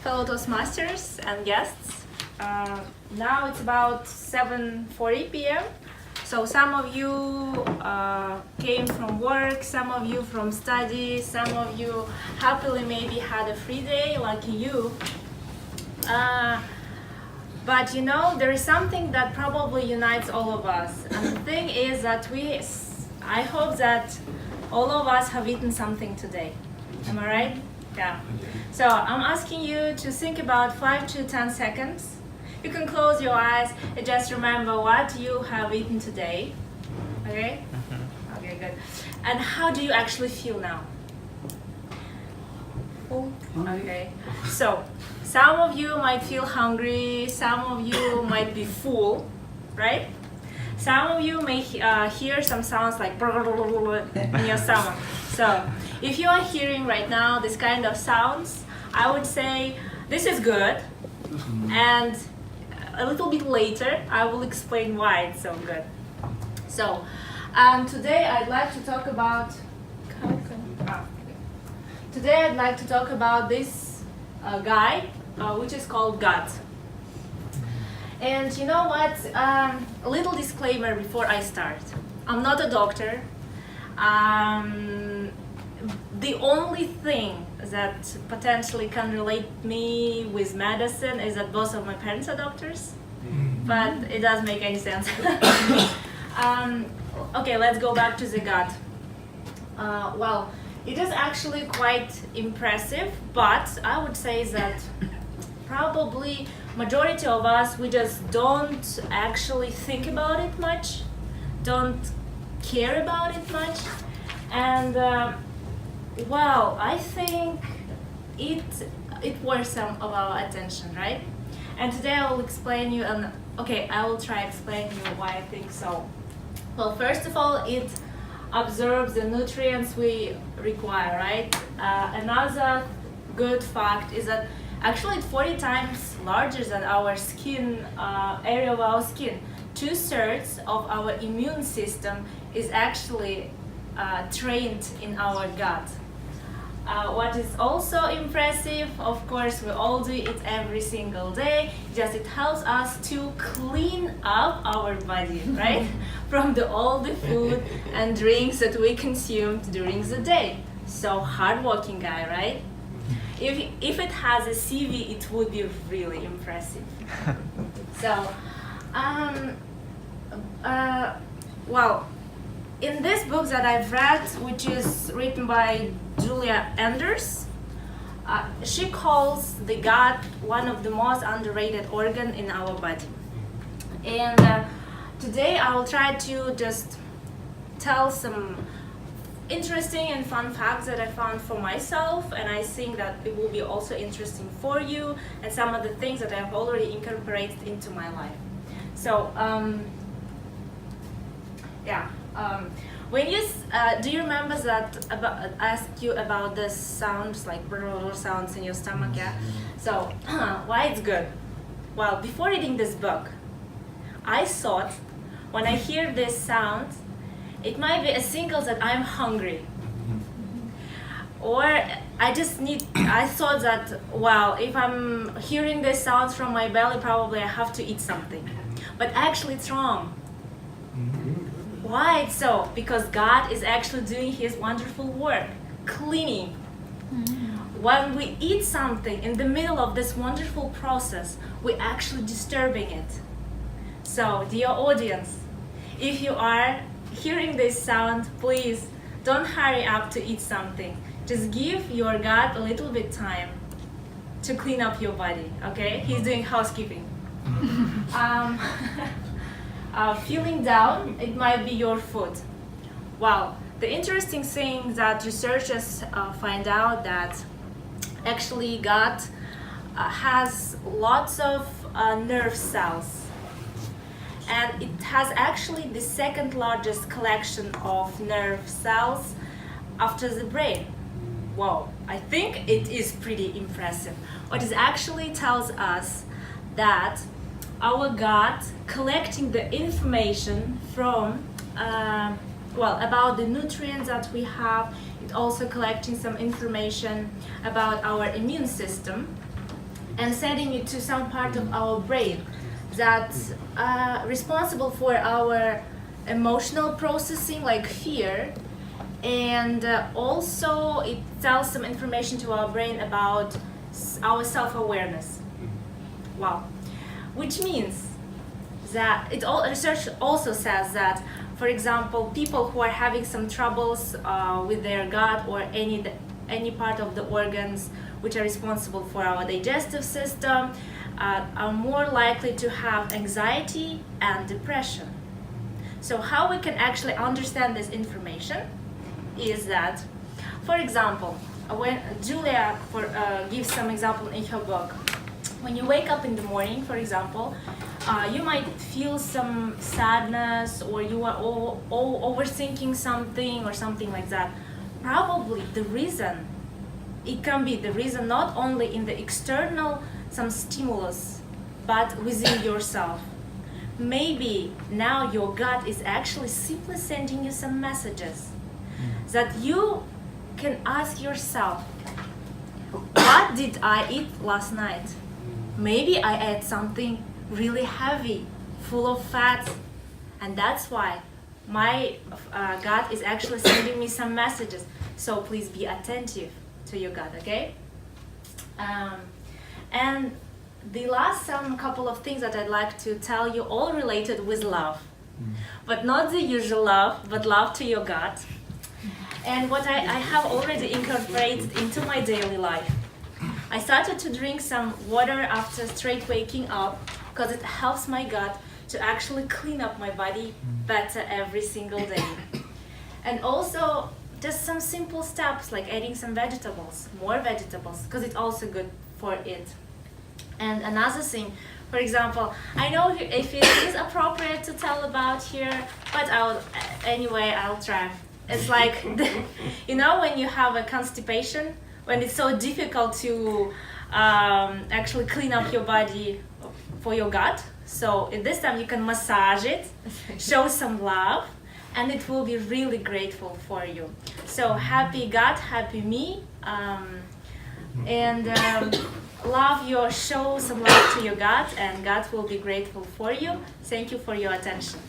fellow Toastmasters and guests. Now it's about 7:40 p.m. So some of you came from work, some of you from study, some of you happily maybe had a free day, lucky you. But you know, there is something that probably unites all of us. And the thing is that I hope that all of us have eaten something today. Am I right? Yeah. So I'm asking you to think about 5 to 10 seconds. You can close your eyes and just remember what you have eaten today. Okay? Okay, good. And how do you actually feel now? Full? Okay. So, some of you might feel hungry, some of you might be full, right? Some of you may hear some sounds like in your stomach. So, if you are hearing right now this kind of sounds, I would say this is good. And a little bit later, I will explain why it's so good. So, today I'd like to talk about. Today I'd like to talk about this guy, which is called God. And you know what? A little disclaimer before I start. I'm not a doctor. The only thing that potentially can relate me with medicine is that both of my parents are doctors, but it doesn't make any sense. Okay, let's go back to the gut. Well, it is actually quite impressive, but I would say that probably majority of us, we just don't actually think about it much, don't care about it much, and well, I think it worth some of our attention, right? And today I will explain you, and okay, I will try to explain you why I think so. Well, first of all, it absorbs the nutrients we require, right? Another good fact is that actually it's 40 times larger than our skin, area of our skin. 2/3 of our immune system is actually trained in our gut. What is also impressive, of course, we all do it every single day, just it helps us to clean up our body, right? From all the food and drinks that we consumed during the day. So hardworking guy, right? If it has a CV, it would be really impressive. So, well, in this book that I've read, which is written by Julia Enders, she calls the gut one of the most underrated organ in our body. And today I will try to just tell some interesting and fun facts that I found for myself, and I think that it will be also interesting for you, and some of the things that I've already incorporated into my life. So, yeah. When you do you remember that I asked you about the sounds, like sounds in your stomach, yeah? So why it's good? Well, before reading this book, I thought when I hear this sound, it might be a signal that I'm hungry, or I thought that, well, if I'm hearing this sound from my belly, probably I have to eat something, but actually it's wrong. Why it's so? Because God is actually doing His wonderful work, cleaning. When we eat something in the middle of this wonderful process, we're actually disturbing it. So, dear audience, if you are hearing this sound, please don't hurry up to eat something. Just give your God a little bit time to clean up your body, okay? He's doing housekeeping. Feeling down, it might be your food. Wow, the interesting thing that researchers find out that actually gut has lots of nerve cells, and it has actually the second largest collection of nerve cells after the brain. Wow, I think it is pretty impressive. What it actually tells us that our gut collecting the information from well, about the nutrients that we have. It's also collecting some information about our immune system and sending it to some part of our brain that's responsible for our emotional processing, like fear, and also it tells some information to our brain about our self-awareness. Wow. Which means that research also says that, for example, people who are having some troubles with their gut or any part of the organs which are responsible for our digestive system are more likely to have anxiety and depression. So how we can actually understand this information is that, for example, when Julia gives some example in her book, when you wake up in the morning, for example, you might feel some sadness, or you are overthinking something or something like that. Probably it can be the reason not only in the external some stimulus, but within yourself. Maybe now your gut is actually simply sending you some messages that you can ask yourself, what did I eat last night? Maybe I ate something really heavy, full of fat, and that's why my gut is actually sending me some messages. So please be attentive to your gut, okay? And the last couple of things that I'd like to tell you, all related with love, but not the usual love, but love to your gut. And what I have already incorporated into my daily life. I started to drink some water after straight waking up because it helps my gut to actually clean up my body better every single day. And also just some simple steps like adding some vegetables, more vegetables, because it's also good for it. And another thing, for example, I know if it is appropriate to tell about here, but I'll try. It's like, you know, when you have a constipation, when it's so difficult to actually clean up your body for your gut. So at this time you can massage it, show some love, and it will be really grateful for you. So happy gut, happy me, and show some love to your gut, and gut will be grateful for you. Thank you for your attention.